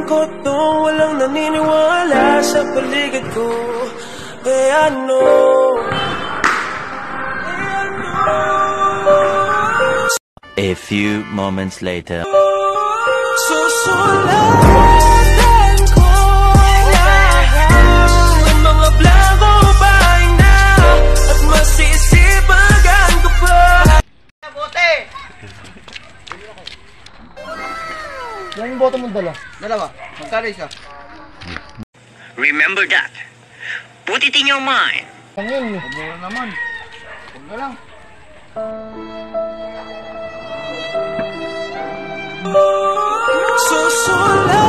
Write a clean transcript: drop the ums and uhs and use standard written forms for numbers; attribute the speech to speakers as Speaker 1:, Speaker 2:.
Speaker 1: malungkot nung walang naniniwala sa paligid ko. Kaya
Speaker 2: A few moments later.
Speaker 1: Susulatan ko lahat ng mga blanco pahinga at masisipagan ko pa.
Speaker 3: Bote!
Speaker 4: Yan yung boto mong dala.
Speaker 3: Dalawa. Magkano isa?
Speaker 5: Remember that. Put it in your mind.
Speaker 4: Pangin eh.
Speaker 3: Mura naman. Huwag na lang.
Speaker 1: Susulatan